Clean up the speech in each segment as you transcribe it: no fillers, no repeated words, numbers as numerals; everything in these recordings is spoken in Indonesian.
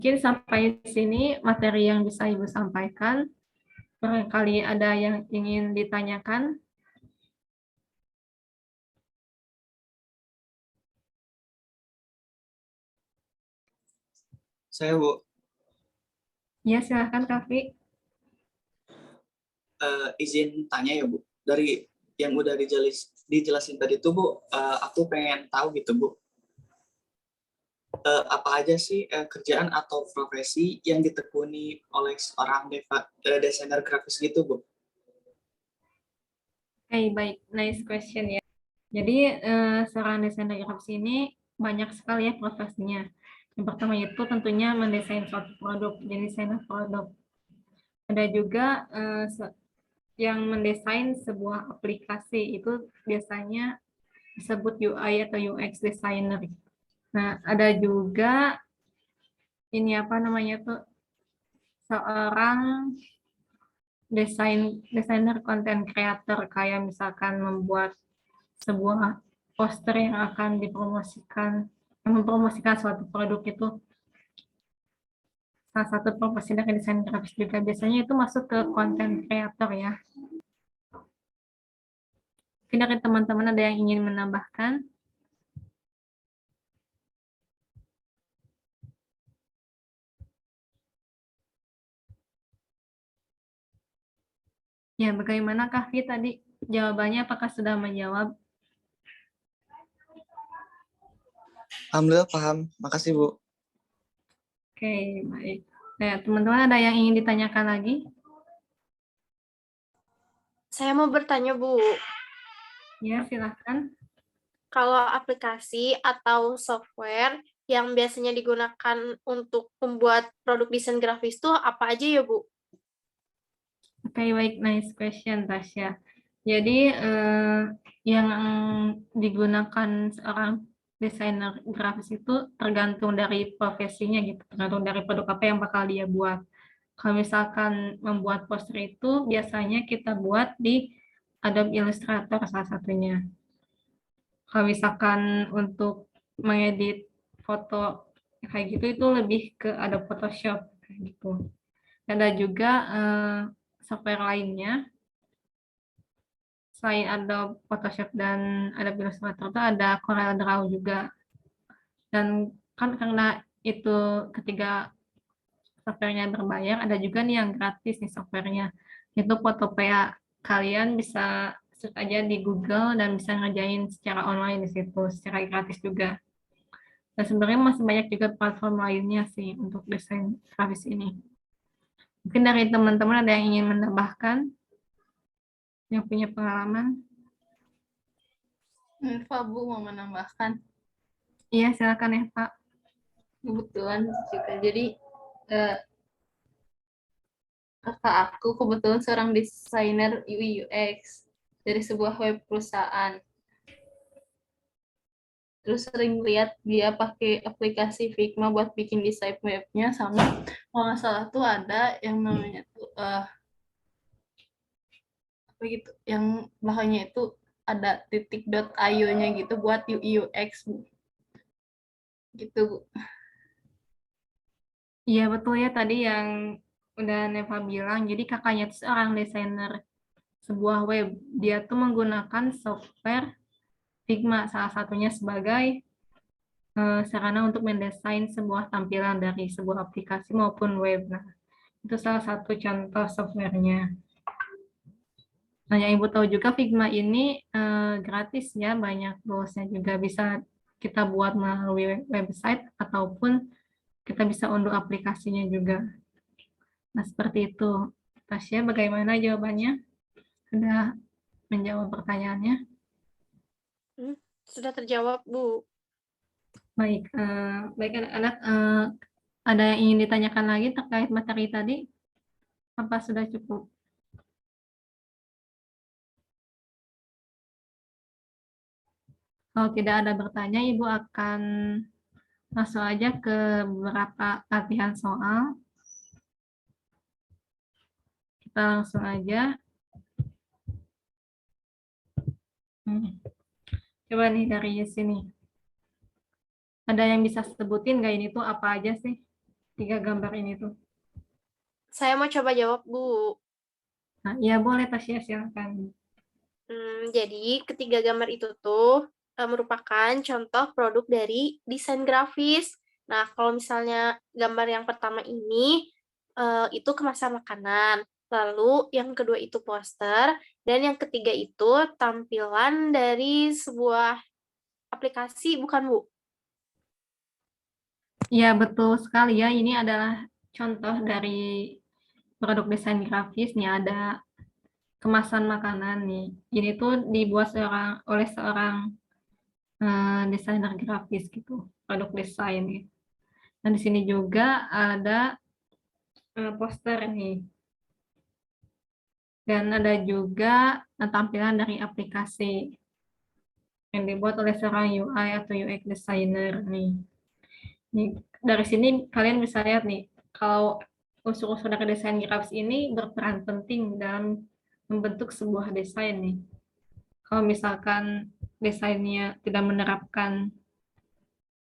Mungkin sampai sini materi yang bisa Ibu sampaikan. Barangkali ada yang ingin ditanyakan. Saya Bu, Ya, silahkan Kak Fi. izin tanya ya Bu. Dari yang udah dijelasin tadi tuh Bu, aku pengen tahu gitu Bu. Apa aja sih kerjaan atau profesi yang ditekuni oleh seorang desainer grafis gitu Bu? Oke, baik. Nice question ya. Jadi, seorang desainer grafis ini banyak sekali ya profesinya. Yang pertama itu tentunya mendesain suatu produk, jadi desainer produk. Ada juga yang mendesain sebuah aplikasi, itu biasanya disebut UI atau UX designer. Nah, ada juga ini apa namanya tuh seorang desainer konten creator kayak misalkan membuat sebuah poster yang akan dipromosikan, yang mempromosikan suatu produk itu salah satu profesi dari desain grafis juga biasanya itu masuk ke konten creator ya. Mungkin dari teman-teman ada yang ingin menambahkan? Ya, bagaimana Kak Fi tadi jawabannya apakah sudah menjawab? Alhamdulillah paham. Makasih Bu. Oke, baik. Nah, teman-teman ada yang ingin ditanyakan lagi? Saya mau bertanya, Bu. Ya, silahkan. Kalau aplikasi atau software yang biasanya digunakan untuk membuat produk desain grafis itu apa aja ya, Bu? Oke, baik. Nice question, Tasya. Jadi, yang digunakan seorang desainer grafis itu tergantung dari profesinya gitu, tergantung dari produk apa yang bakal dia buat. Kalau misalkan membuat poster itu biasanya kita buat di Adobe Illustrator salah satunya. Kalau misalkan untuk mengedit foto kayak gitu itu lebih ke Adobe Photoshop kayak gitu. Dan ada juga software lainnya selain Adobe Photoshop dan Adobe Illustrator itu ada Corel Draw juga. Dan kan karena itu ketiga softwarenya berbayar, ada juga nih yang gratis nih softwarenya. Itu Photopea. Kalian bisa search aja di Google dan bisa ngerjain secara online di situ, secara gratis juga. Dan sebenarnya masih banyak juga platform lainnya sih untuk desain grafis ini. Mungkin dari teman-teman ada yang ingin menambahkan, yang punya pengalaman? Pak Bu mau menambahkan. Iya, silakan ya Pak. Kebetulan juga. Jadi kakak aku kebetulan seorang desainer UI UX dari sebuah web perusahaan. Terus sering lihat dia pakai aplikasi Figma buat bikin desain webnya, sama kalau nggak salah tuh ada yang namanya tuh apa gitu, yang belakangnya itu ada titik.io-nya gitu buat UI UX gitu Bu. Iya betul ya tadi yang udah Neva bilang. Jadi kakaknya itu seorang desainer sebuah web. Dia tuh menggunakan software Figma salah satunya sebagai sarana untuk mendesain sebuah tampilan dari sebuah aplikasi maupun web. Nah, itu salah satu contoh softwarenya. Nah, yang Ibu tahu juga Figma ini gratis ya, banyak toolsnya juga bisa kita buat melalui website ataupun kita bisa unduh aplikasinya juga. Nah, seperti itu. Tasya, bagaimana jawabannya? Sudah menjawab pertanyaannya? Sudah terjawab, Bu. Baik, baik anak-anak, ada yang ingin ditanyakan lagi terkait materi tadi? Apa sudah cukup? Kalau tidak ada bertanya, Ibu akan langsung aja ke beberapa latihan soal. Kita langsung aja. Coba nih dari sini. Ada yang bisa sebutin nggak ini tuh apa aja sih? tiga gambar ini tuh? Saya mau coba jawab, Bu. Nah, ya boleh Tasya, silakan. Jadi ketiga gambar itu tuh merupakan contoh produk dari desain grafis. Nah, kalau misalnya gambar yang pertama ini itu kemasan makanan, lalu yang kedua itu poster, dan yang ketiga itu tampilan dari sebuah aplikasi, bukan Bu? Ya, betul sekali ya. Ini adalah contoh dari produk desain grafis nih, ada kemasan makanan nih. Ini tuh dibuat oleh seorang desainer grafis gitu, produk desain gitu. Dan di sini juga ada poster nih. Dan ada juga tampilan dari aplikasi yang dibuat oleh seorang UI atau UX designer nih. Nih, dari sini kalian bisa lihat nih, kalau unsur-unsur dari desain grafis ini berperan penting dalam membentuk sebuah desain nih. Kalau misalkan desainnya tidak menerapkan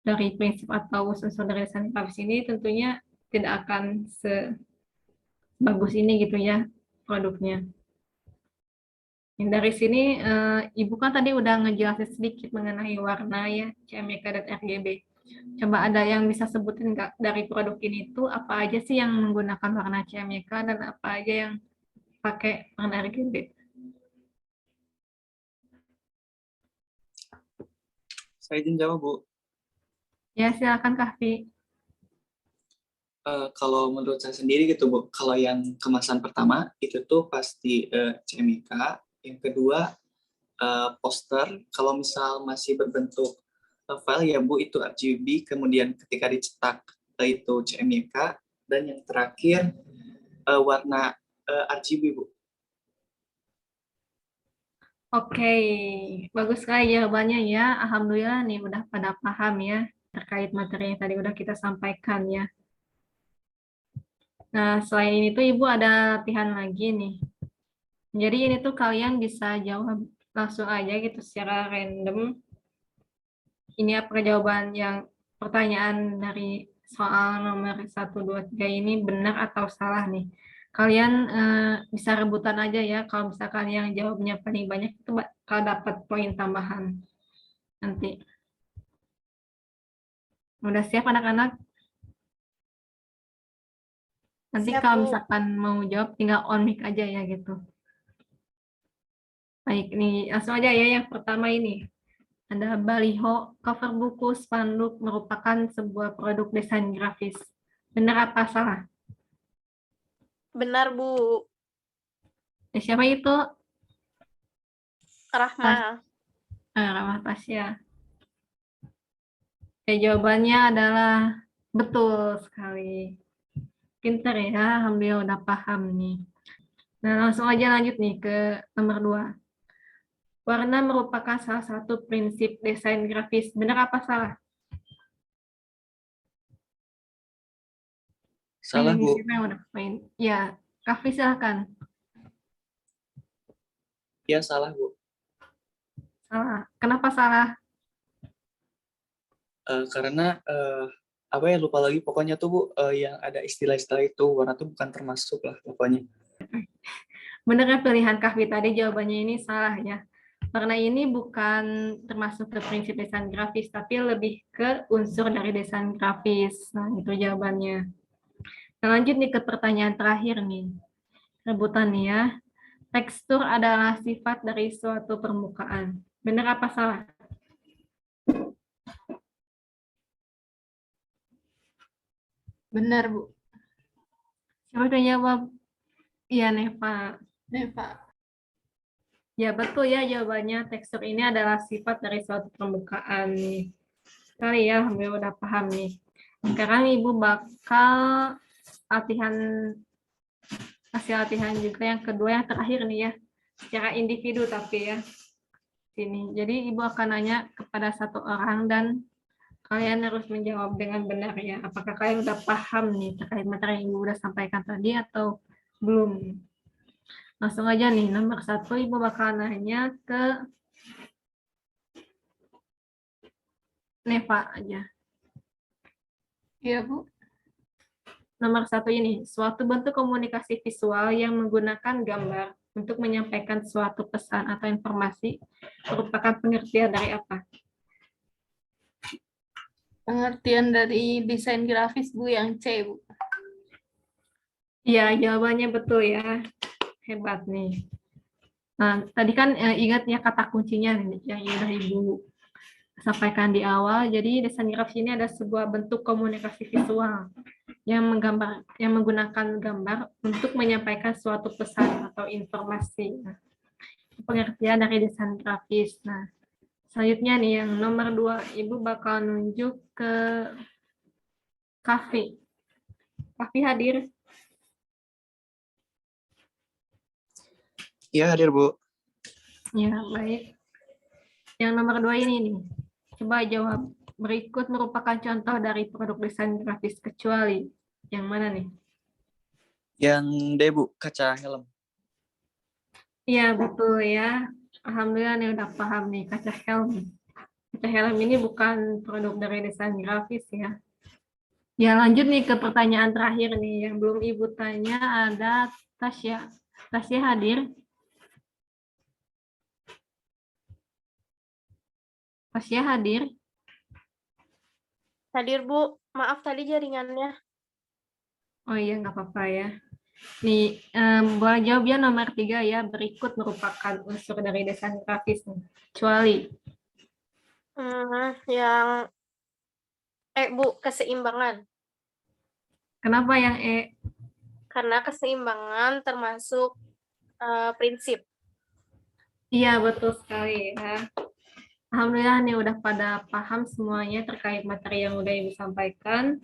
dari prinsip atau unsur dari desain grafis ini, tentunya tidak akan sebagus ini gitu ya produknya. Dari sini Ibu kan tadi udah ngejelasin sedikit mengenai warna ya, CMYK dan RGB. Coba ada yang bisa sebutin nggak dari produk ini tuh apa aja sih yang menggunakan warna CMYK dan apa aja yang pakai warna RGB? Saya izin jawab, Bu. Ya, silakan Kahfi. Kalau menurut saya sendiri gitu, Bu, kalau yang kemasan pertama itu tuh pasti CMYK, yang kedua poster, kalau misal masih berbentuk file ya Bu itu RGB, kemudian ketika dicetak itu CMYK, dan yang terakhir warna RGB, Bu. Oke, bagus sekali jawabannya ya. Alhamdulillah nih udah pada paham ya terkait materi yang tadi udah kita sampaikan ya. Nah, selain ini tuh Ibu ada latihan lagi nih. Jadi ini tuh kalian bisa jawab langsung aja gitu secara random. Ini apa jawaban yang pertanyaan dari soal nomor 1, 2, 3 ini benar atau salah nih. Kalian bisa rebutan aja ya. Kalau misalkan yang jawabnya paling banyak itu bakal dapat poin tambahan nanti. Udah siap anak-anak? Nanti Siap, kalau Bu. misalkan mau jawab tinggal on mic aja ya gitu. Baik, nih langsung aja ya yang pertama ini. Ada baliho, cover buku, spanduk merupakan sebuah produk desain grafis. Benar apa salah? Benar, Bu. Siapa itu? Rahma. Ramah Tasya. Jawabannya adalah betul sekali. Pinter ya, alhamdulillah udah paham nih. Nah, langsung aja lanjut nih ke nomor 2. Warna merupakan salah satu prinsip desain grafis. Benar apa salah? Salah, Ini Bu. siapa yang udah poin? Ya, Kafi silahkan. Ya, salah, Bu. Salah. Kenapa salah? Karena apa ya, lupa lagi pokoknya tuh, Bu, yang ada istilah-istilah itu warna tuh bukan termasuk lah pokoknya. Benar ya pilihan Kahfi tadi jawabannya ini salah ya. Karena ini bukan termasuk ke prinsip desain grafis, tapi lebih ke unsur dari desain grafis. Nah, itu jawabannya. Nah, lanjut nih ke pertanyaan terakhir nih. Rebutan nih ya. Tekstur adalah sifat dari suatu permukaan. Benar apa salah? Benar, Bu. Siapa yang jawab? Iya, Neva. Neva. Ya, betul ya jawabannya. Tekstur ini adalah sifat dari suatu permukaan nih. Sekali ya, alhamdulillah udah paham nih. Sekarang Ibu bakal latihan, hasil latihan juga yang kedua, yang terakhir nih ya. Secara individu tapi ya. Sini. Jadi Ibu akan nanya kepada satu orang dan kalian harus menjawab dengan benar ya. Apakah kalian udah paham nih terkait materi yang Ibu udah sampaikan tadi atau belum? Langsung aja nih, nomor 1 Ibu bakal nanya ke Neva aja. Iya, Bu. nomor 1 ini, suatu bentuk komunikasi visual yang menggunakan gambar untuk menyampaikan suatu pesan atau informasi merupakan pengertian dari apa? Pengertian dari desain grafis, Bu, yang C, Bu. Iya, jawabannya betul ya. Hebat nih. Nah, tadi kan ingat ya kata kuncinya nih, yang udah Ibu sampaikan di awal. Jadi desain grafis ini ada sebuah bentuk komunikasi visual yang menggunakan gambar untuk menyampaikan suatu pesan atau informasi. Nah, pengertian dari desain grafis. Nah, selanjutnya nih yang nomor 2, Ibu bakal nunjuk ke Kafe. Kafe hadir. Iya, hadir, Bu. Ya, baik. Yang nomor 2 ini nih. Coba jawab. Berikut merupakan contoh dari produk desain grafis kecuali. Yang mana nih? Yang D, Bu, kaca helm. Iya, betul ya. Alhamdulillah nih udah paham nih kaca helm. Kaca helm ini bukan produk dari desain grafis ya. Ya, lanjut nih ke pertanyaan terakhir nih. Yang belum Ibu tanya ada Tasya. Tasya hadir. Tasya hadir. Hadir, Bu. Maaf tadi jaringannya. Oh iya, nggak apa-apa ya. Nih, boleh jawab ya nomor 3 ya. Berikut merupakan unsur dari desain grafis nih. Kecuali. Yang Bu, keseimbangan. Kenapa yang E? Karena keseimbangan termasuk prinsip. Iya, betul sekali ya. Alhamdulillah nih udah pada paham semuanya terkait materi yang udah Ibu sampaikan.